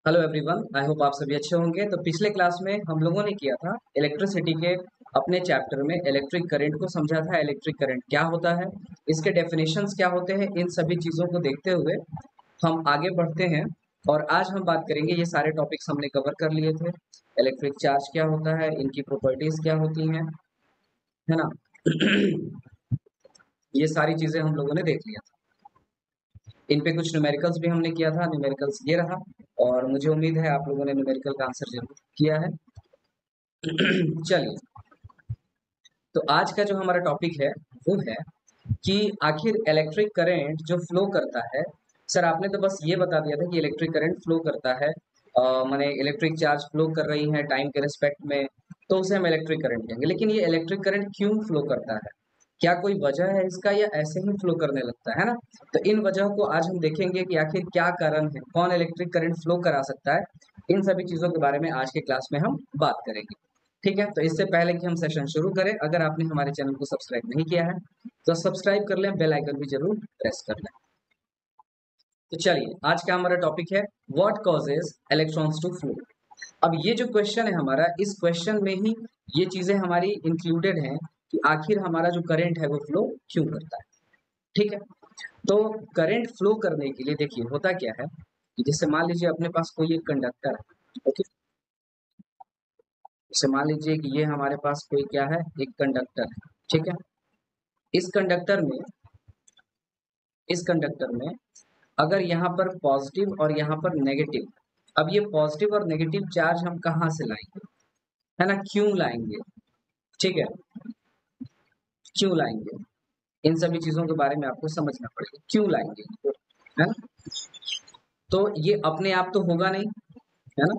Hello everyone, I hope आप सभी अच्छे होंगे। तो पिछले क्लास में हम लोगों ने किया था इलेक्ट्रिसिटी के अपने चैप्टर में इलेक्ट्रिक करंट को समझा था। इलेक्ट्रिक करंट क्या होता है, इसके डेफिनेशंस क्या होते हैं, इन सभी चीज़ों को देखते हुए हम आगे बढ़ते हैं। और आज हम बात करेंगे, ये सारे टॉपिक्स हमने कवर कर लिए थे। इलेक्ट्रिक चार्ज क्या होता है, इनकी प्रॉपर्टीज क्या होती हैं, है ना। ये सारी चीज़ें हम लोगों ने देख लिया था। इन पे कुछ न्यूमेरिकल्स भी हमने किया था। न्यूमेरिकल्स ये रहा, और मुझे उम्मीद है आप लोगों ने न्यूमेरिकल का आंसर जरूर किया है। चलिए, तो आज का जो हमारा टॉपिक है वो है कि आखिर इलेक्ट्रिक करंट जो फ्लो करता है। सर आपने तो बस ये बता दिया था कि इलेक्ट्रिक करंट फ्लो करता है, माने इलेक्ट्रिक चार्ज फ्लो कर रही है टाइम के रिस्पेक्ट में, तो उसे हम इलेक्ट्रिक करंट कहेंगे। लेकिन ये इलेक्ट्रिक करंट क्यों फ्लो करता है, क्या कोई वजह है इसका, या ऐसे ही फ्लो करने लगता है ना। तो इन वजह को आज हम देखेंगे कि आखिर क्या कारण है, कौन इलेक्ट्रिक करंट फ्लो करा सकता है। इन सभी चीजों के बारे में आज के क्लास में हम बात करेंगे। ठीक है, तो इससे पहले कि हम सेशन शुरू करें, अगर आपने हमारे चैनल को सब्सक्राइब नहीं किया है तो सब्सक्राइब कर लें, बेल आइकन भी जरूर प्रेस कर लें। तो चलिए, आज का हमारा टॉपिक है what causes electrons to flow. अब ये जो क्वेश्चन है हमारा, इस क्वेश्चन में ही ये चीजें हमारी इंक्लूडेड हैं कि आखिर हमारा जो करंट है वो फ्लो क्यों करता है। ठीक है, तो करंट फ्लो करने के लिए देखिए होता क्या है कि जैसे मान लीजिए अपने पास कोई एक कंडक्टर है। ओके, जैसे मान लीजिए कि ये हमारे पास कोई क्या है, एक कंडक्टर है। ठीक है, इस कंडक्टर में इस कंडक्टर में अगर यहाँ पर पॉजिटिव और यहाँ पर नेगेटिव, अब ये पॉजिटिव और नेगेटिव चार्ज हम कहाँ से लाएंगे, है ना, क्यों लाएंगे। ठीक है, क्यों लाएंगे, इन सभी चीजों के बारे में आपको समझना पड़ेगा, क्यों लाएंगे इनको, है ना। तो ये अपने आप तो होगा नहीं, है ना।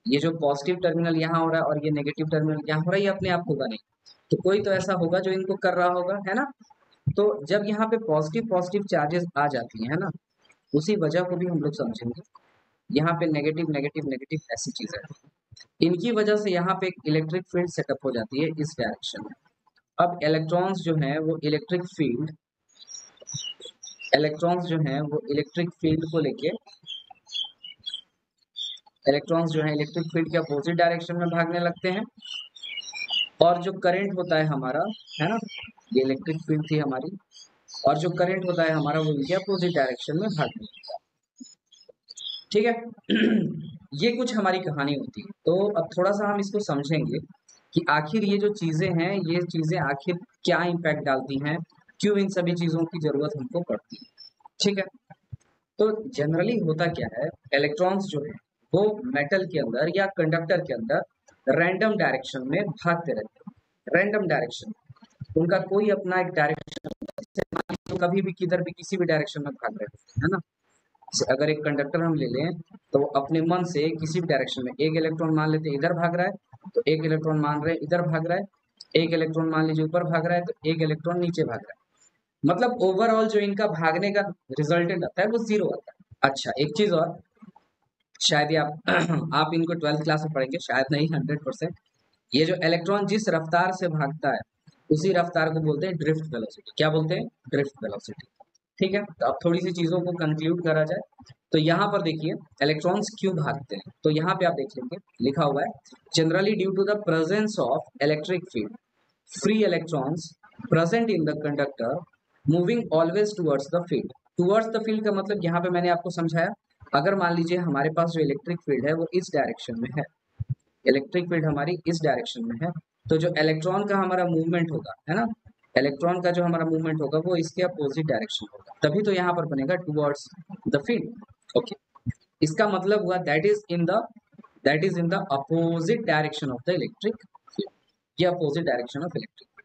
ये जो पॉजिटिव टर्मिनल यहाँ हो रहा है और ये नेगेटिव टर्मिनल यहाँ हो रहा है, ये अपने आप होगा नहीं। तो कोई तो ऐसा होगा जो इनको कर रहा होगा, है ना। तो जब यहाँ पे पॉजिटिव पॉजिटिव चार्जेस आ जाती हैं, है ना, उसी वजह को भी हम लोग समझेंगे। यहाँ पे नेगेटिव नेगेटिव नेगेटिव ऐसी चीजें हैं, इनकी वजह से यहाँ पे एक इलेक्ट्रिक फील्ड सेटअप हो जाती है इस डायरेक्शन में। अब इलेक्ट्रॉन्स जो हैं वो इलेक्ट्रिक फील्ड को लेके, इलेक्ट्रॉन्स जो हैं इलेक्ट्रिक फील्ड के अपोजिट डायरेक्शन में भागने लगते हैं। और जो करंट होता है हमारा, है ना, ये इलेक्ट्रिक फील्ड थी हमारी, और जो करंट होता है हमारा वो इनके अपोजिट डायरेक्शन में भागने लगता है। ठीक है। ये कुछ हमारी कहानी होती है। तो अब थोड़ा सा हम इसको समझेंगे कि आखिर ये जो चीजें हैं, ये चीजें आखिर क्या इम्पैक्ट डालती हैं, क्यों इन सभी चीजों की जरूरत हमको पड़ती है। ठीक है, तो जनरली होता क्या है, इलेक्ट्रॉन्स जो है वो मेटल के अंदर या कंडक्टर के अंदर रैंडम डायरेक्शन में भागते रहते हैं। रैंडम डायरेक्शन, उनका कोई अपना एक डायरेक्शन, तो कभी भी किधर भी किसी भी डायरेक्शन में भाग रहे होते हैं, है ना। जैसे अगर एक कंडक्टर हम ले लें तो वो अपने मन से किसी भी डायरेक्शन में, एक इलेक्ट्रॉन मान लेते हैं इधर भाग रहा है तो एक इलेक्ट्रॉन मान रहे हैं इधर भाग रहा है, एक इलेक्ट्रॉन मान लीजिए ऊपर भाग रहा है तो एक इलेक्ट्रॉन नीचे भाग रहा है। मतलब ओवरऑल जो इनका भागने का रिजल्टेंट आता है वो जीरो आता है। अच्छा, एक चीज और, शायद ये आप आप इनको 12th क्लास में पढ़ेंगे, शायद नहीं, 100%। ये जो इलेक्ट्रॉन जिस रफ्तार से भागता है उसी रफ्तार को बोलते हैं ड्रिफ्ट वेलोसिटी। क्या बोलते हैं? Drift velocity. ठीक है, तो अब थोड़ी सी चीजों को कंक्लूड करा जाए तो यहाँ पर देखिए इलेक्ट्रॉन्स क्यों भागते हैं। तो यहाँ पे आप देख लेंगे लिखा हुआ है, generally due to the presence of electric field, free electrons present in the conductor moving always towards the field. Towards the field का मतलब यहाँ पे मैंने आपको समझाया, अगर मान लीजिए हमारे पास जो इलेक्ट्रिक फील्ड है वो इस डायरेक्शन में है, इलेक्ट्रिक फील्ड हमारी इस डायरेक्शन में है, तो जो इलेक्ट्रॉन का हमारा मूवमेंट होगा, है ना, इलेक्ट्रॉन का जो हमारा मूवमेंट होगा वो इसके अपोजिट डायरेक्शन होगा, तभी तो यहाँ पर बनेगा टुवर्ड्स द फील्ड। ओके, इसका मतलब हुआ that is in the opposite direction of the electric field, ये अपोजिट डायरेक्शन ऑफ इलेक्ट्रिक।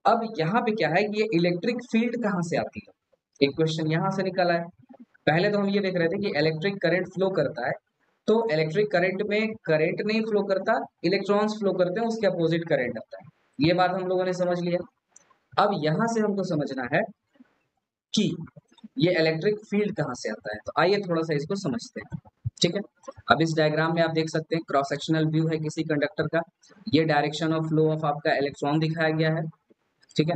अब यहाँ पे क्या है कि ये इलेक्ट्रिक फील्ड कहाँ से आती है, एक क्वेश्चन यहाँ से निकला है। पहले तो हम ये देख रहे थे कि इलेक्ट्रिक करंट फ्लो करता है, तो इलेक्ट्रिक करंट में करंट नहीं फ्लो करता, इलेक्ट्रॉन्स फ्लो करते हैं, उसके अपोजिट करंट आता है। ये बात हम लोगों ने समझ लिया। अब यहां से हमको समझना है कि ये इलेक्ट्रिक फील्ड कहाँ से आता है, तो आइए थोड़ा सा इसको समझते हैं। ठीक है, अब इस डायग्राम में आप देख सकते हैं क्रॉस सेक्शनल व्यू है किसी कंडक्टर का, ये डायरेक्शन ऑफ फ्लो ऑफ आपका इलेक्ट्रॉन दिखाया गया है। ठीक है,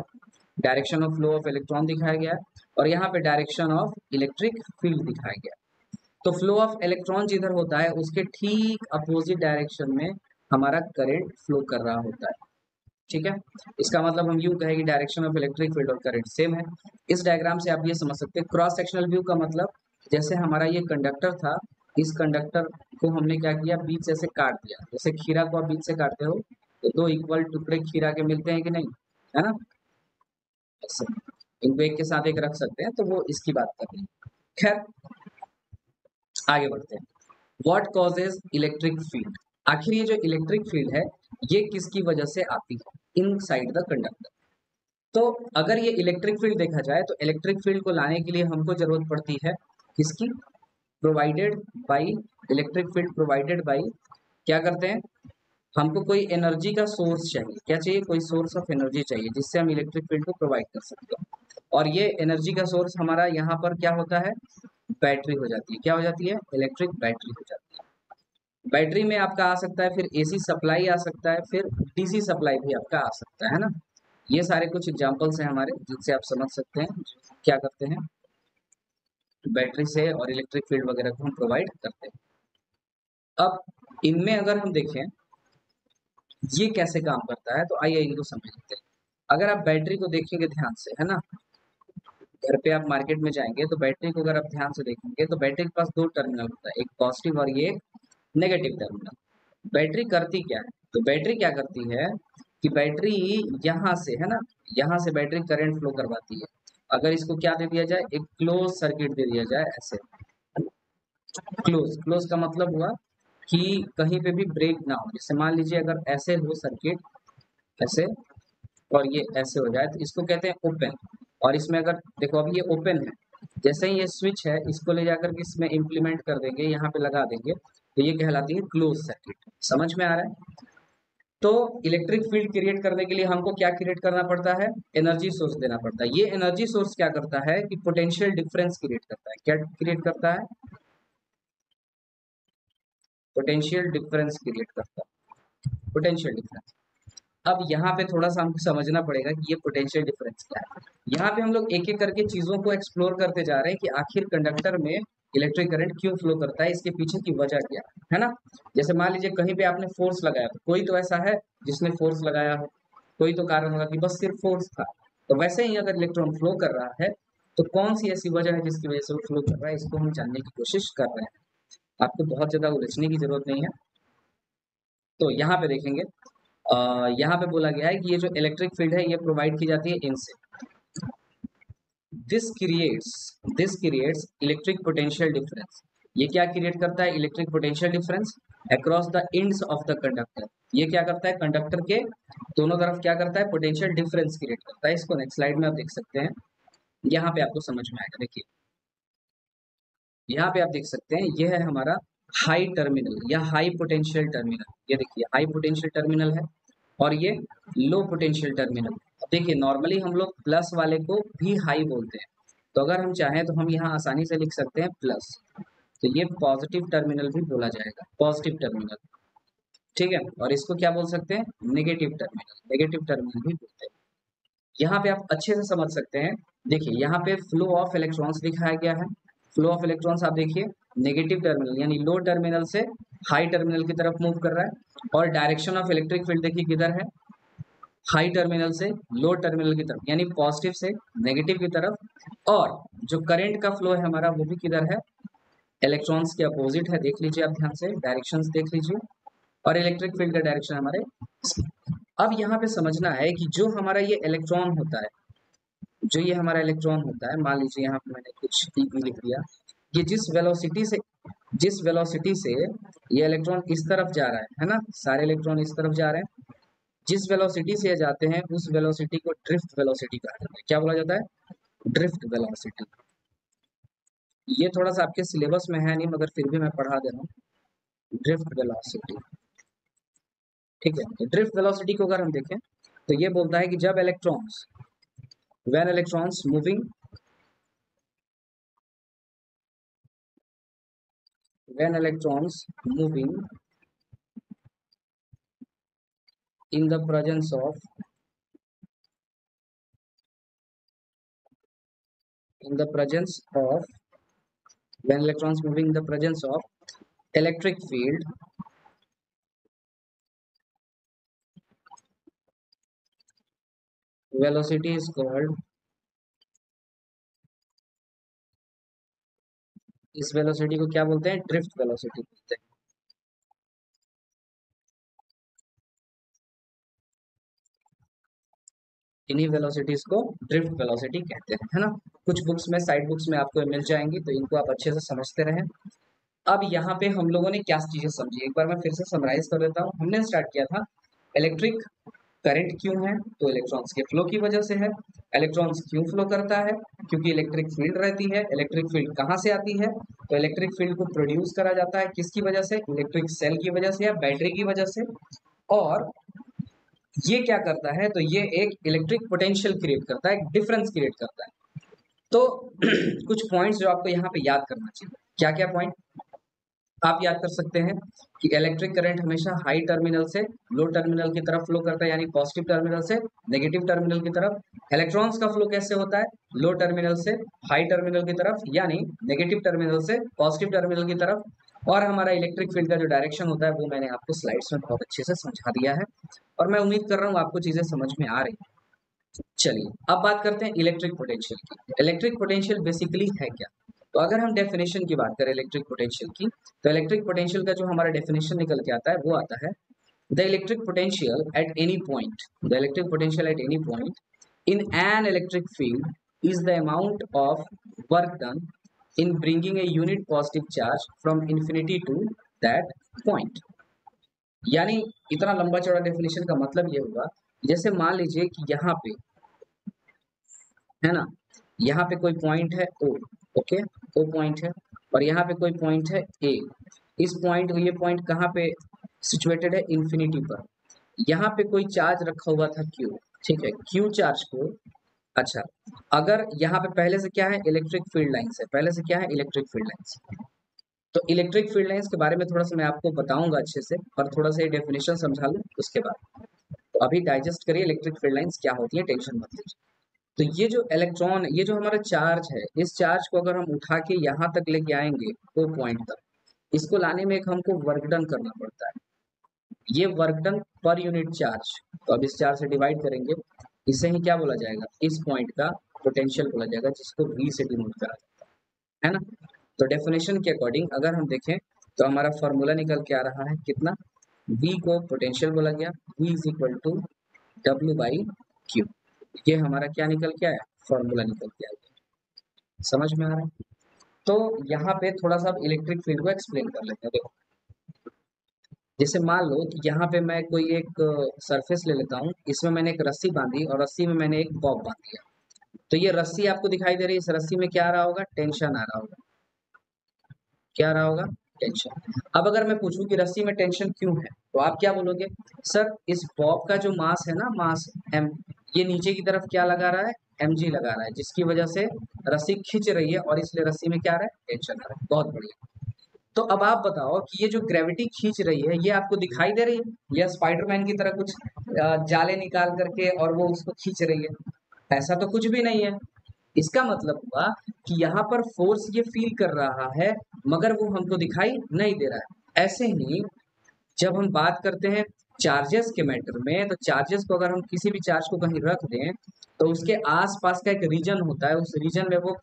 direction of flow of electron दिखाया गया है, और यहाँ पे डायरेक्शन ऑफ इलेक्ट्रिक फील्ड दिखाया गया है। तो फ्लो ऑफ इलेक्ट्रॉन जिधर होता है उसके ठीक अपोजिट डायरेक्शन में हमारा करंट फ्लो कर रहा होता है। ठीक है, इसका मतलब हम यूं कहें कि डायरेक्शन ऑफ इलेक्ट्रिक फील्ड और करंट सेम है। इस डायग्राम से आप ये समझ सकते हैं क्रॉस सेक्शनल व्यू का मतलब, जैसे हमारा ये कंडक्टर था, इस कंडक्टर को हमने क्या किया, बीच से ऐसे काट दिया। जैसे खीरा को आप बीच से काटते हो तो दो इक्वल टुकड़े खीरा के मिलते हैं कि नहीं, है ना, ऐसे इनको एक के साथ एक रख सकते हैं, तो वो इसकी बात कर रहे हैं। खैर आगे बढ़ते हैं। व्हाट कॉजेज इलेक्ट्रिक फील्ड, आखिर ये जो इलेक्ट्रिक फील्ड है ये किसकी वजह से आती है इन साइड द कंडक्टर। तो अगर ये इलेक्ट्रिक फील्ड देखा जाए तो इलेक्ट्रिक फील्ड को लाने के लिए हमको जरूरत पड़ती है किसकी, provided by, electric field provided by, क्या करते हैं, हमको कोई एनर्जी का सोर्स चाहिए, क्या चाहिए, कोई सोर्स ऑफ एनर्जी चाहिए जिससे हम इलेक्ट्रिक फील्ड को प्रोवाइड कर सकते हैं। और ये एनर्जी का सोर्स हमारा यहाँ पर क्या होता है, बैटरी हो जाती है। क्या हो जाती है, इलेक्ट्रिक बैटरी हो जाती है। बैटरी में आपका आ सकता है फिर एसी सप्लाई आ सकता है, फिर डीसी सप्लाई भी आपका आ सकता है ना। ये सारे कुछ एग्जांपल्स हैं हमारे जिनसे आप समझ सकते हैं क्या करते हैं, बैटरी से और इलेक्ट्रिक फील्ड वगैरह को हम प्रोवाइड करते हैं। अब इनमें अगर हम देखें ये कैसे काम करता है तो आइए इनको समझ लेते हैं। अगर आप बैटरी को देखेंगे ध्यान से, है ना, घर पे आप मार्केट में जाएंगे तो बैटरी को अगर आप ध्यान से देखेंगे तो बैटरी के पास दो टर्मिनल होता है, एक पॉजिटिव और ये नेगेटिव टर्मिनल। बैटरी करती क्या है, तो बैटरी क्या करती है कि बैटरी यहाँ से, है ना, यहाँ से बैटरी करंट फ्लो करवाती है। अगर इसको क्या दे दिया जाए, एक क्लोज सर्किट दे दिया जाए ऐसे, क्लोज, क्लोज का मतलब हुआ कि कहीं पे भी ब्रेक ना हो। जैसे मान लीजिए अगर ऐसे हो सर्किट ऐसे और ये ऐसे हो जाए तो इसको कहते हैं ओपन। और इसमें अगर देखो अभी ये ओपन है, जैसे ही ये स्विच है इसको ले जाकर के इसमें इम्प्लीमेंट कर देंगे, यहाँ पे लगा देंगे, तो ये कहलाती है क्लोज सर्किट। समझ में आ रहा है। तो इलेक्ट्रिक फील्ड क्रिएट करने के लिए हमको क्या क्रिएट करना पड़ता है, एनर्जी सोर्स देना पड़ता है। ये एनर्जी सोर्स क्या करता है कि पोटेंशियल डिफरेंस क्रिएट करता है। क्या क्रिएट करता है, पोटेंशियल डिफरेंस क्रिएट करता है, पोटेंशियल डिफरेंस। अब यहाँ पे थोड़ा सा हमको समझना पड़ेगा कि ये पोटेंशियल डिफरेंस क्या है। यहाँ पे हम लोग एक एक करके चीजों को एक्सप्लोर करते जा रहे हैं कि आखिर कंडक्टर में इलेक्ट्रिक करंट क्यों फ्लो करता है, इसके पीछे की वजह क्या है ना। जैसे मान लीजिए कहीं पे आपने फोर्स लगाया, तो कोई तो ऐसा है जिसने फोर्स लगाया हो, कोई तो कारण होगा कि बस सिर्फ फोर्स था। तो वैसे ही अगर इलेक्ट्रॉन फ्लो कर रहा है तो कौन सी ऐसी वजह है जिसकी वजह से वो फ्लो कर रहा है, इसको हम जानने की कोशिश कर रहे हैं। आपको बहुत ज्यादा उलझने की जरूरत नहीं है। तो यहाँ पे देखेंगे, यहाँ पे बोला गया है कि ये जो इलेक्ट्रिक फील्ड है ये प्रोवाइड की जाती है इनसे। This creates electric potential difference. ये क्या क्रिएट करता है, electric potential difference across the ends of the conductor. ये क्या करता है, कंडक्टर के दोनों तरफ क्या करता है, पोटेंशियल डिफरेंस क्रिएट करता है। इसको नेक्स्ट स्लाइड में आप देख सकते हैं, यहाँ पे आपको समझ में आएगा। देखिए यहाँ पे आप देख सकते हैं, ये है हमारा हाई टर्मिनल या हाई पोटेंशियल टर्मिनल। ये देखिए हाई पोटेंशियल टर्मिनल है और ये लो पोटेंशियल टर्मिनल। अब देखिए नॉर्मली हम लोग प्लस वाले को भी हाई बोलते हैं, तो अगर हम चाहें तो हम यहाँ आसानी से लिख सकते हैं प्लस, तो ये पॉजिटिव टर्मिनल भी बोला जाएगा, पॉजिटिव टर्मिनल। ठीक है, और इसको क्या बोल सकते हैं, नेगेटिव टर्मिनल, नेगेटिव टर्मिनल भी बोलते हैं। यहाँ पे आप अच्छे से समझ सकते हैं। देखिए यहाँ पे फ्लो ऑफ इलेक्ट्रॉन्स दिखाया गया है। फ्लो ऑफ इलेक्ट्रॉन्स आप देखिए नेगेटिव टर्मिनल यानी लो टर्मिनल से हाई टर्मिनल की तरफ मूव कर रहा है। और डायरेक्शन ऑफ इलेक्ट्रिक फील्ड देखिए किधर है, हाई टर्मिनल से लो टर्मिनल की तरफ यानी पॉजिटिव से नेगेटिव की तरफ। और जो करंट का फ्लो है हमारा वो भी किधर है, इलेक्ट्रॉन्स के अपोजिट है। देख लीजिए आप ध्यान से, डायरेक्शंस देख लीजिए। और इलेक्ट्रिक फील्ड का डायरेक्शन हमारे, अब यहाँ पे समझना है कि जो हमारा ये इलेक्ट्रॉन होता है, जो ये हमारा इलेक्ट्रॉन होता है, मान लीजिए यहाँ पे मैंने कुछ भी लिख दिया, ये जिस वेलोसिटी से ये इलेक्ट्रॉन इस तरफ जा रहा है ना, सारे इलेक्ट्रॉन इस तरफ जा रहे हैं, जिस वेलोसिटी से ये जाते हैं उस वेलोसिटी को ड्रिफ्ट वेलोसिटी कहा जाता है। क्या बोला जाता है, ड्रिफ्ट वेलोसिटी। ये थोड़ा सा आपके सिलेबस में है नहीं मगर फिर भी मैं पढ़ा दे रहा हूँ, ड्रिफ्ट वेलोसिटी। ठीक है, तो ड्रिफ्ट वेलोसिटी को अगर हम देखें तो ये बोलता है कि जब electrons, when electrons moving, when electrons moving in the presence of, in the presence of When electrons moving in the presence of electric field, velocity is called, इस वेलोसिटी को क्या बोलते हैं? ड्रिफ्ट वेलोसिटी बोलते हैं। इन्हीं वेलोसिटीज को drift velocity कहते हैं, है ना। कुछ बुक्स में, साइड बुक्स में आपको मिल जाएंगी, तो इनको आप अच्छे से समझते रहें। अब यहाँ पे हम लोगों ने क्या चीजें समझी, एक बार मैं फिर से समराइज कर देता हूँ। हमने स्टार्ट किया था इलेक्ट्रिक करंट क्यों है, तो इलेक्ट्रॉन्स के फ्लो की वजह से है। इलेक्ट्रॉन्स क्यों फ्लो करता है, क्योंकि इलेक्ट्रिक फील्ड रहती है। इलेक्ट्रिक फील्ड कहाँ से आती है, तो इलेक्ट्रिक फील्ड को प्रोड्यूस करा जाता है किसकी वजह से, इलेक्ट्रिक सेल की वजह से या बैटरी की वजह से। और ये क्या करता है, तो ये एक इलेक्ट्रिक पोटेंशियल क्रिएट करता है, एक डिफरेंस क्रिएट करता है। तो कुछ पॉइंट्स जो आपको यहाँ पे याद करना चाहिए, क्या क्या पॉइंट आप याद कर सकते हैं कि इलेक्ट्रिक करंट हमेशा हाई टर्मिनल से लो टर्मिनल की तरफ फ्लो करता है, यानी पॉजिटिव टर्मिनल से नेगेटिव टर्मिनल की तरफ। इलेक्ट्रॉन्स का फ्लो कैसे होता है, लो टर्मिनल से हाई टर्मिनल की तरफ, यानी नेगेटिव टर्मिनल से पॉजिटिव टर्मिनल की तरफ। और हमारा इलेक्ट्रिक फील्ड का जो डायरेक्शन होता है वो मैंने आपको स्लाइड्स में बहुत अच्छे से समझा दिया है, और मैं उम्मीद कर रहा हूँ आपको चीजें समझ में आ रही। चलिए अब बात करते हैं इलेक्ट्रिक पोटेंशियल की। इलेक्ट्रिक पोटेंशियल बेसिकली है क्या, तो अगर हम डेफिनेशन की बात करें इलेक्ट्रिक पोटेंशियल की, तो इलेक्ट्रिक पोटेंशियल का जो हमारा डेफिनेशन निकल के आता है वो आता है, the electric potential at any point, the electric potential at any point in an electric field is the amount of work done in bringing a unit positive charge from infinity to that point. यानी इतना लंबा चौड़ा definition का मतलब ये होगा, जैसे मान लीजिए कि यहाँ पे, है ना, यहाँ पे कोई पॉइंट है ओ, ओके, ओ पॉइंट है, और यहाँ पे कोई पॉइंट है ए। इस पॉइंट, ये पॉइंट कहाँ पे सिचुएटेड है, इन्फिनिटी पर। यहाँ पे कोई चार्ज रखा हुआ था क्यू, ठीक है, क्यू चार्ज को, अच्छा, अगर यहाँ पे पहले से क्या है, इलेक्ट्रिक फील्ड लाइंस है, पहले से क्या है, इलेक्ट्रिक फील्ड लाइंस। तो इलेक्ट्रिक फील्ड लाइंस के बारे में थोड़ा सा मैं आपको बताऊंगा अच्छे से, और थोड़ा सा डेफिनेशन समझा लूँ उसके बाद। तो अभी डाइजेस्ट करिए इलेक्ट्रिक फील्ड लाइंस क्या होती है, टेंशन मत लीजिए। तो ये जो इलेक्ट्रॉन, ये जो हमारा चार्ज है, इस चार्ज को अगर हम उठा के यहाँ तक लेके आएंगे, वो पॉइंट तक, इसको लाने में एक हमको वर्क डन करना पड़ता है। ये work done per unit charge, तो अब इस चार्ज से डिवाइड करेंगे, इसे ही क्या बोला जाएगा, इस पॉइंट का पोटेंशियल बोला जाएगा, जिसको V से डिनोट करा जाता है ना। तो डेफिनेशन के अकॉर्डिंग अगर हम देखें, तो हमारा फॉर्मूला निकल के आ रहा है कितना, V को पोटेंशियल बोला गया, V is equal to W/Q। ये हमारा क्या निकल के आया, फॉर्मूला निकल के आया। समझ में आ रहा है। तो यहाँ पे थोड़ा सा इलेक्ट्रिक फील्ड को एक्सप्लेन कर लेते हैं। देखो, जैसे मान लो कि यहाँ पे मैं कोई एक सरफेस ले लेता हूँ, इसमें मैंने एक रस्सी बांधी, और रस्सी में मैंने एक बॉब बांध दिया। तो ये रस्सी आपको दिखाई दे रही है, इस रस्सी में क्या आ रहा होगा, टेंशन आ रहा होगा, क्या आ रहा होगा, टेंशन। अब अगर मैं पूछूं कि रस्सी में टेंशन क्यों है, तो आप क्या बोलोगे, सर इस बॉब का जो मास है ना, मास एम, ये नीचे की तरफ क्या लगा रहा है, mg लगा रहा है, जिसकी वजह से रस्सी खींच रही है, और इसलिए रस्सी में क्या आ रहा है, टेंशन आ रहा है। बहुत बढ़िया। तो अब आप बताओ कि ये जो ग्रेविटी खींच रही है, ये आपको दिखाई दे रही है, या स्पाइडरमैन की तरह कुछ जाले निकाल करके और वो उसको खींच रही है, ऐसा तो कुछ भी नहीं है। इसका मतलब हुआ कि यहाँ पर फोर्स ये फील कर रहा है, मगर वो हमको दिखाई नहीं दे रहा है। ऐसे ही जब हम बात करते हैं चार्जेस के मैटर में, तो चार्जेस को अगर हम किसी भी चार्ज को कहीं रख दें, तो उसके आसपास का एक रीजन होता है, उस रीजन में वो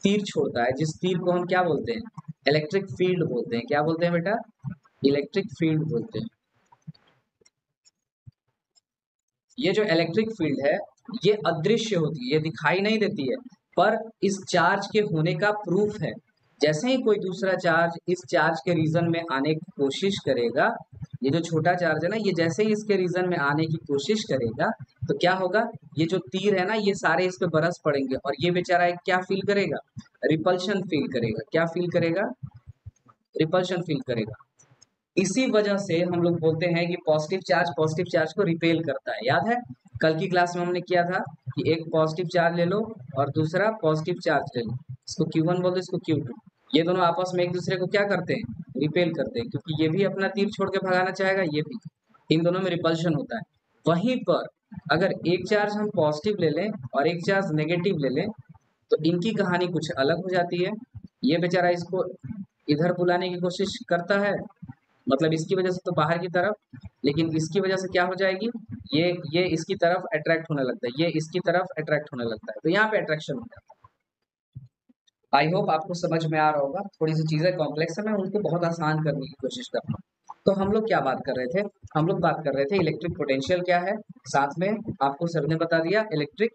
तीर छोड़ता है, जिस तीर को हम क्या बोलते हैं, इलेक्ट्रिक फील्ड बोलते हैं। क्या बोलते हैं बेटा, इलेक्ट्रिक फील्ड बोलते हैं। ये जो इलेक्ट्रिक फील्ड है, ये अदृश्य होती है, ये दिखाई नहीं देती है, पर इस चार्ज के होने का प्रूफ है। जैसे ही कोई दूसरा चार्ज इस चार्ज के रीजन में आने की कोशिश करेगा, ये जो छोटा चार्ज है ना, ये जैसे ही इसके रीजन में आने की कोशिश करेगा, तो क्या होगा, ये जो तीर है ना, ये सारे इस पे बरस पड़ेंगे, और ये बेचारा एक क्या फील करेगा, रिपल्शन फील करेगा। क्या फील करेगा, रिपल्शन फील करेगा। इसी वजह से हम लोग बोलते हैं कि पॉजिटिव चार्ज को रिपेल करता है। याद है कल की क्लास में हमने किया था कि एक पॉजिटिव चार्ज ले लो और दूसरा पॉजिटिव चार्ज ले लो, इसको Q1 बोल दो, इसको Q2। ये दोनों आपस में एक दूसरे को क्या करते हैं, रिपेल करते हैं, क्योंकि ये भी अपना तीर छोड़ के भगाना चाहेगा, ये भी, इन दोनों में रिपल्शन होता है। वहीं पर अगर एक चार्ज हम पॉजिटिव ले लें और एक चार्ज नेगेटिव ले लें, तो इनकी कहानी कुछ अलग हो जाती है। ये बेचारा इसको इधर बुलाने की कोशिश करता है, मतलब इसकी वजह से तो बाहर की तरफ, लेकिन इसकी वजह से क्या हो जाएगी, ये इसकी तरफ अट्रैक्ट होने लगता है, ये इसकी तरफ अट्रैक्ट होने लगता है, तो यहाँ पे अट्रैक्शन हो जाता है। आई होप आपको समझ में आ रहा होगा। थोड़ी सी चीजें कॉम्प्लेक्स है, मैं उनको बहुत आसान करने की कोशिश कर रहा हूँ। तो हम लोग क्या बात कर रहे थे, हम लोग बात कर रहे थे इलेक्ट्रिक पोटेंशियल क्या है, साथ में आपको सर ने बता दिया इलेक्ट्रिक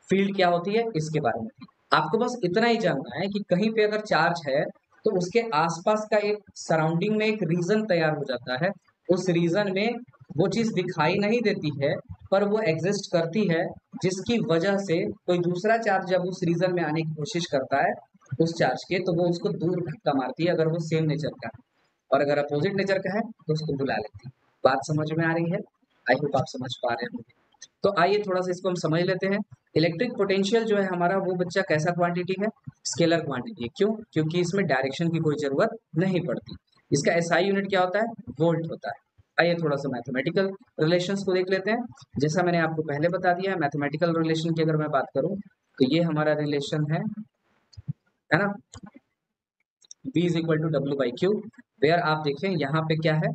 फील्ड क्या होती है इसके बारे में। आपको बस इतना ही जानना है कि कहीं पे अगर चार्ज है तो उसके आसपास का एक सराउंडिंग में एक रीजन तैयार हो जाता है, उस रीजन में वो चीज दिखाई नहीं देती है पर वो एग्जिस्ट करती है, जिसकी वजह से कोई दूसरा चार्ज जब उस रीजन में आने की कोशिश करता है उस चार्ज के, तो वो उसको दूर धक्का मारती है अगर वो सेम नेचर का है, और अगर अपोजिट नेचर का है तो उसको बुला लेती है। बात समझ में आ रही है? आई होप आप समझ पा रहे होंगे। तो आइए थोड़ा सा इसको हम समझ लेते हैं। इलेक्ट्रिक पोटेंशियल जो है हमारा, वो बच्चा कैसा क्वांटिटी है, स्केलर क्वांटिटी है। क्यों? क्योंकि इसमें डायरेक्शन की कोई जरूरत नहीं पड़ती। इसका एसआई यूनिट क्या होता है, वोल्ट होता है। आइए थोड़ा सा मैथमेटिकल रिलेशंस को देख लेते हैं। जैसा मैंने आपको पहले बता दिया है, मैथमेटिकल रिलेशन की अगर मैं बात करूं तो ये हमारा रिलेशन है ना, V is equal to W by Q, where आप देखें यहाँ पे क्या है,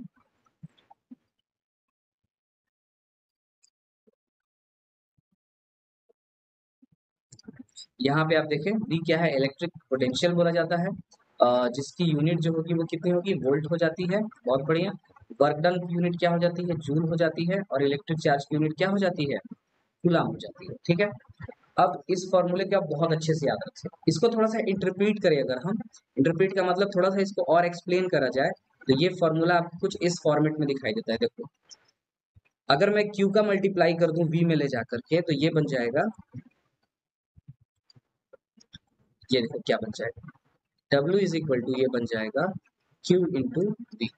यहाँ पे आप देखें V क्या है, इलेक्ट्रिक पोटेंशियल बोला जाता है, जिसकी यूनिट जो होगी वो कितनी होगी, वोल्ट हो जाती है। बहुत बढ़िया। वर्क डन की यूनिट क्या हो जाती है, जूल हो जाती है, और इलेक्ट्रिक चार्ज की यूनिट क्या हो जाती है, कूलाम हो जाती है। ठीक है। अब इस फॉर्मूले को आप बहुत अच्छे से याद रखें, इसको थोड़ा सा इंटरप्रीट करें। अगर हम इंटरप्रीट का मतलब थोड़ा सा इसको और एक्सप्लेन करा जाए तो ये फॉर्मूला आपको कुछ इस फॉर्मेट में दिखाई देता है। देखो, अगर मैं Q का मल्टीप्लाई कर दूं V में ले जा करके तो ये बन जाएगा, ये देखो क्या बन जाएगा, W इज इक्वल टू ये बन जाएगा Q इंटू V।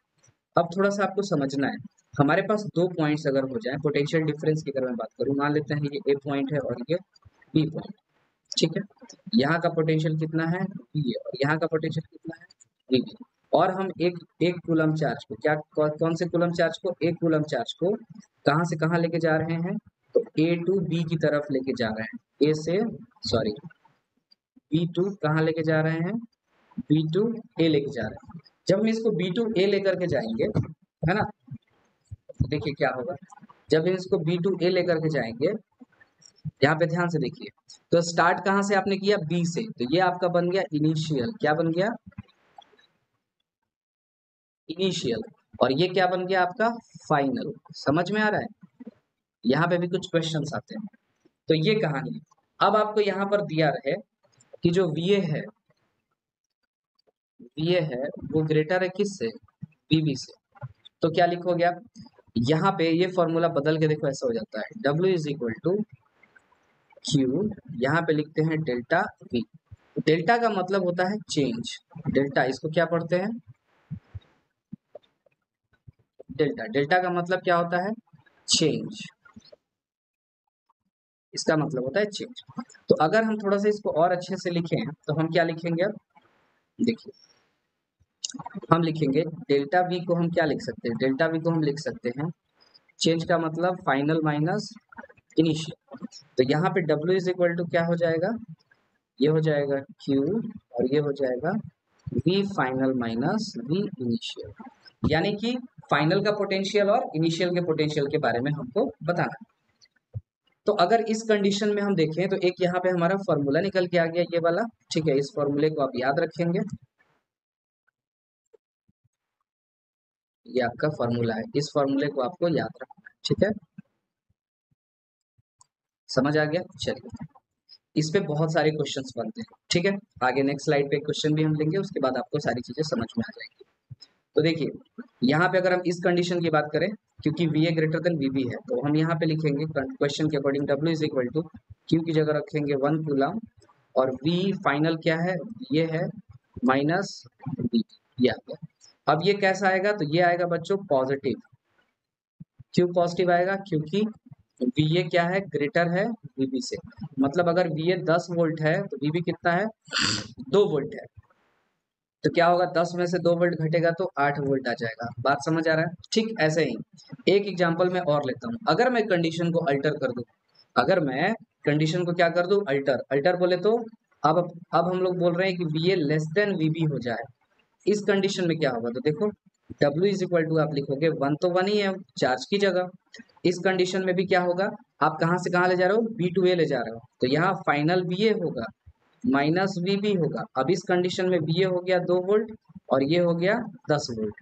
अब थोड़ा सा आपको समझना है, हमारे पास दो पॉइंट्स अगर हो जाए, पोटेंशियल डिफरेंस की अगर मैं बात करूं, मान लेते हैं ये A पॉइंट है और ये B पॉइंट। ठीक है। यहाँ का पोटेंशियल कितना है, V है, और यहाँ का पोटेंशियल कितना है, V। और हम एक एक कूलम चार्ज को क्या, कौन से कूलम चार्ज को, एक कूलम चार्ज को कहाँ से कहाँ लेके जा रहे हैं, तो A टू B की तरफ लेके जा रहे हैं, A से, सॉरी, B टू कहाँ लेके जा रहे हैं, B टू A लेके जा रहे हैं। जब हम इसको B टू A लेकर के जाएंगे, है ना, देखिए क्या होगा, जब हम इसको B टू A लेकर के जाएंगे, यहाँ पे ध्यान से देखिए, तो स्टार्ट कहाँ से आपने किया, B से, तो ये आपका बन गया इनिशियल, क्या बन गया, इनिशियल, और ये क्या बन गया आपका, फाइनल। समझ में आ रहा है? यहाँ पे भी कुछ क्वेश्चंस आते हैं। तो ये कहानी है। अब आपको यहाँ पर दिया रहे कि जो VA है, VA है वो ग्रेटर है किससे, VB से, तो क्या लिखोगे आप, यहाँ पे ये फॉर्मूला बदल के देखो, ऐसा हो जाता है W is equal to Q, यहाँ पे लिखते हैं डेल्टा V। डेल्टा का मतलब होता है चेंज, डेल्टा इसको क्या पढ़ते हैं, डेल्टा, डेल्टा का मतलब क्या होता है, चेंज, इसका मतलब होता है चेंज। तो अगर हम थोड़ा सा इसको और अच्छे से लिखें तो हम क्या लिखेंगे, अब देखिए, हम लिखेंगे डेल्टा V को हम क्या लिख सकते हैं, डेल्टा V को हम लिख सकते हैं चेंज का मतलब फाइनल माइनस इनिशियल। तो यहाँ पे W इज इक्वल टू क्या हो जाएगा, ये हो जाएगा Q, और ये हो जाएगा V final minus V initial, यानी कि फाइनल का पोटेंशियल और इनिशियल के पोटेंशियल के बारे में हमको बताना है। तो अगर इस कंडीशन में हम देखें तो एक यहाँ पे हमारा फॉर्मूला निकल के आ गया, ये वाला। ठीक है, इस फॉर्मूले को आप याद रखेंगे, ये आपका फॉर्मूला है, इस फॉर्मूले को आपको याद रखना है। ठीक है, समझ आ गया? चलिए, इस पे बहुत सारे क्वेश्चंस बनते हैं। ठीक है, आगे नेक्स्ट स्लाइड पे क्वेश्चन भी हम लेंगे, उसके बाद आपको सारी चीजें समझ में आ जाएंगी। तो देखिए, यहाँ पे अगर हम इस कंडीशन की बात करें, क्योंकि VA ग्रेटर देन VB है, तो हम यहाँ पे लिखेंगे क्वेश्चन के according W is equal to Q की जगह रखेंगे 1 कूलम, और V फाइनल क्या है, ये है माइनस B, ये आ गया। अब ये कैसा आएगा, तो ये आएगा बच्चों पॉजिटिव। क्यों पॉजिटिव आएगा, क्योंकि VA क्या है, ग्रेटर है VB से, मतलब अगर VA 10 वोल्ट है तो VB कितना है, 2 वोल्ट है, तो क्या होगा, 10 में से 2 वोल्ट घटेगा तो 8 वोल्ट आ जाएगा। बात समझ आ रहा है? ठीक ऐसे ही एक एग्जांपल मैं और लेता हूँ। अगर मैं कंडीशन को अल्टर कर दूं, अगर मैं कंडीशन को क्या कर दूं, अल्टर, अल्टर बोले तो अब हम लोग बोल रहे हैं कि V A less than V B हो जाए। इस कंडीशन में क्या होगा, तो देखो W इज इक्वल टू आप लिखोगे 1 तो 1 ही है चार्ज की जगह। इस कंडीशन में भी क्या होगा, आप कहाँ से कहाँ ले जा रहे हो, बी टू ए ले जा रहे हो, तो यहाँ फाइनल बी ए होगा माइनस वी बी होगा। अब इस कंडीशन में बी ए हो गया 2 वोल्ट और ये हो गया 10 वोल्ट।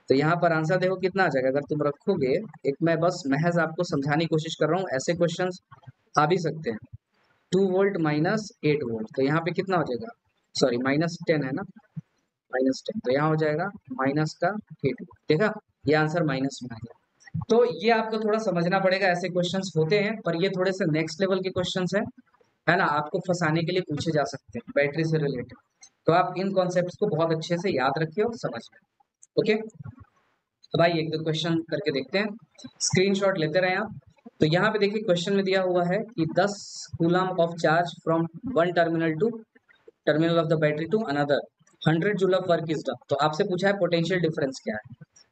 तो यहाँ पर आंसर देखो कितना आ जाएगा, अगर तुम रखोगे, एक मैं बस महज आपको समझाने की कोशिश कर रहा हूँ, ऐसे क्वेश्चन आ भी सकते हैं। 2 वोल्ट माइनस 8 वोल्ट, तो यहाँ पे कितना हो जाएगा, सॉरी -10 है ना, -10, तो यहाँ हो जाएगा माइनस का 8 वोल्ट। देखा, ये आंसर माइनस में आ गया। तो ये आपको थोड़ा समझना पड़ेगा, ऐसे क्वेश्चंस होते हैं पर ये थोड़े से नेक्स्ट लेवल के क्वेश्चंस हैं, है ना, आपको फंसाने के लिए पूछे जा सकते हैं बैटरी से रिलेटेड। तो आप इन कॉन्सेप्ट्स को बहुत अच्छे से याद रखिए और समझ लें। ओके, तो भाई एक दो क्वेश्चन करके देखते हैं, स्क्रीनशॉट लेते रहे आप। तो यहाँ पे देखिए क्वेश्चन में दिया हुआ है कि 10 coulomb of charge from one terminal of the battery to another 100 joule of work is done. तो आपसे पूछा है पोटेंशियल डिफरेंस क्या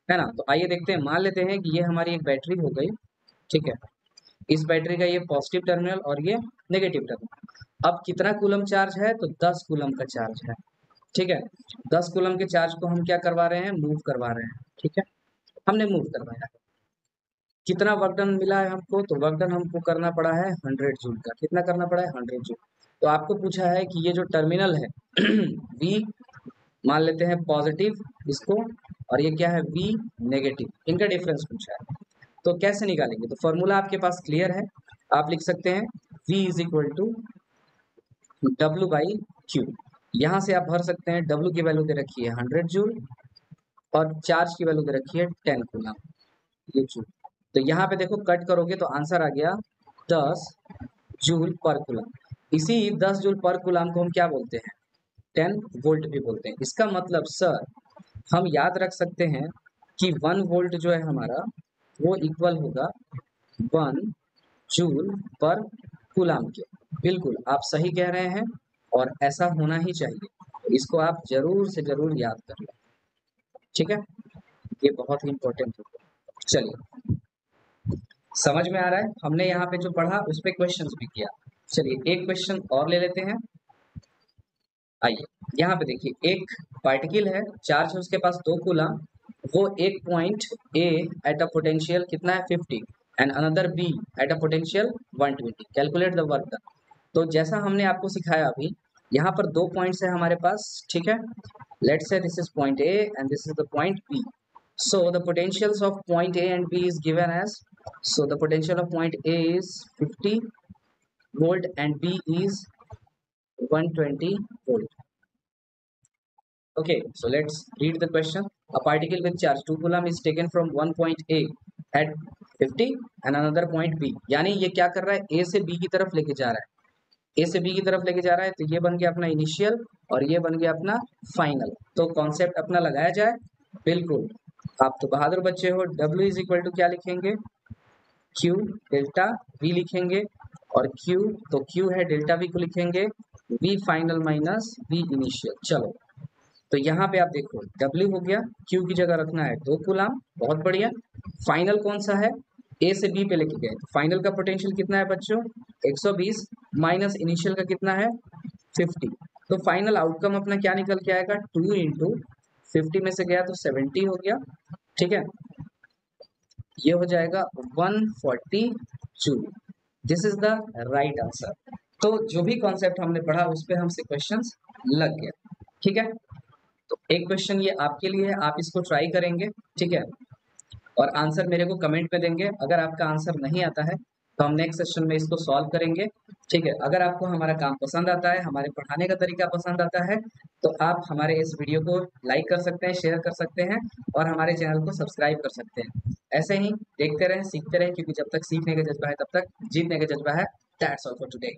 है ना। तो आइए देखते हैं, मान लेते हैं कि ये हमारी एक बैटरी हो गई, ठीक है, इस बैटरी का ये पॉजिटिव टर्मिनल और ये नेगेटिव टर्मिनल। अब कितना कूलम चार्ज है, तो 10 कूलम का चार्ज है, ठीक है। 10 कूलम के चार्ज को हम क्या करवा रहे हैं, मूव करवा रहे हैं, ठीक है, हमने मूव करवाया। कितना वर्क डन मिला है हमको, तो वर्क डन हमको करना पड़ा है 100 जूल का। कितना करना पड़ा है, 100 जूल। तो आपको पूछा है कि ये जो टर्मिनल है वी मान लेते हैं पॉजिटिव इसको, और ये क्या है वी नेगेटिव, इनका डिफरेंस पूछा है। तो कैसे निकालेंगे, तो फॉर्मूला आपके पास क्लियर है, आप लिख सकते हैं V is equal to W by Q. यहाँ से आप भर सकते हैं, W की वैल्यू दे रखी है 100 जूल और चार्ज की वैल्यू दे रखी है 10 कूलम, ये जूल। तो यहाँ पे देखो कट करोगे तो आंसर आ गया 10 जूल पर कूलम। इसी 10 जूल पर कूलम को हम क्या बोलते हैं, 10 वोल्ट भी बोलते हैं। इसका मतलब सर हम याद रख सकते हैं कि 1 वोल्ट जो है हमारा वो इक्वल होगा 1 जूल पर कूलम के। बिल्कुल आप सही कह रहे हैं और ऐसा होना ही चाहिए, तो इसको आप जरूर से जरूर याद कर लें, ठीक है, ये बहुत ही इंपॉर्टेंट है। चलिए, समझ में आ रहा है, हमने यहाँ पे जो पढ़ा उस पे क्वेश्चंस भी किया। चलिए एक क्वेश्चन और ले लेते हैं। आइए यहाँ पे देखिए, एक पार्टिकल है, चार्ज है उसके पास 2 कूलम, वो एक point A at a potential कितना है 50 and another B at a potential 120, calculate the work done. तो जैसा हमने आपको सिखाया अभी, यहाँ पर 2 पॉइंट्स है हमारे पास, ठीक है, let's say this is point A and this is the point B. So the potentials of point A and B is given as, so the potential of point A is 50 volt and B is 120 volt. Okay, so let's read the question. A particle with charge 2 coulomb is taken from one point A at 50 and another point B. यानी ये क्या कर रहा है, A से B की तरफ लेके जा रहा है, A से B की तरफ लेके जा रहा है, तो ये बन गया अपना इनिशियल और ये बन गया अपना फाइनल। तो कॉन्सेप्ट अपना लगाया जाए, बिल्कुल आप तो बहादुर बच्चे हो। W इज इक्वल टू क्या लिखेंगे, Q डेल्टा V लिखेंगे, और Q तो Q है डेल्टा V को लिखेंगे V final minus V initial. चलो, तो यहाँ पे आप देखो W हो गया, Q की जगह रखना है 2 कूलम, बहुत बढ़िया। फाइनल कौन सा है, A से B पे लेके गए, तो फाइनल का पोटेंशियल कितना है बच्चों 120 माइनस इनिशियल का कितना है 50। तो फाइनल आउटकम अपना क्या निकल के आएगा, 2 इंटू 50 में से गया तो 70 हो गया, ठीक है, ये हो जाएगा 140 joule. This is the right answer. तो जो भी कॉन्सेप्ट हमने पढ़ा उस पे हमसे क्वेश्चंस लग गया, ठीक है। तो एक क्वेश्चन ये आपके लिए है, आप इसको ट्राई करेंगे, ठीक है, और आंसर मेरे को कमेंट में देंगे। अगर आपका आंसर नहीं आता है तो हम नेक्स्ट सेशन में इसको सॉल्व करेंगे, ठीक है। अगर आपको हमारा काम पसंद आता है, हमारे पढ़ाने का तरीका पसंद आता है, तो आप हमारे इस वीडियो को लाइक कर सकते हैं, शेयर कर सकते हैं और हमारे चैनल को सब्सक्राइब कर सकते हैं। ऐसे ही देखते रहें, सीखते रहें, क्योंकि जब तक सीखने का जज्बा है तब तक जीतने का जज्बा है। That's all for today.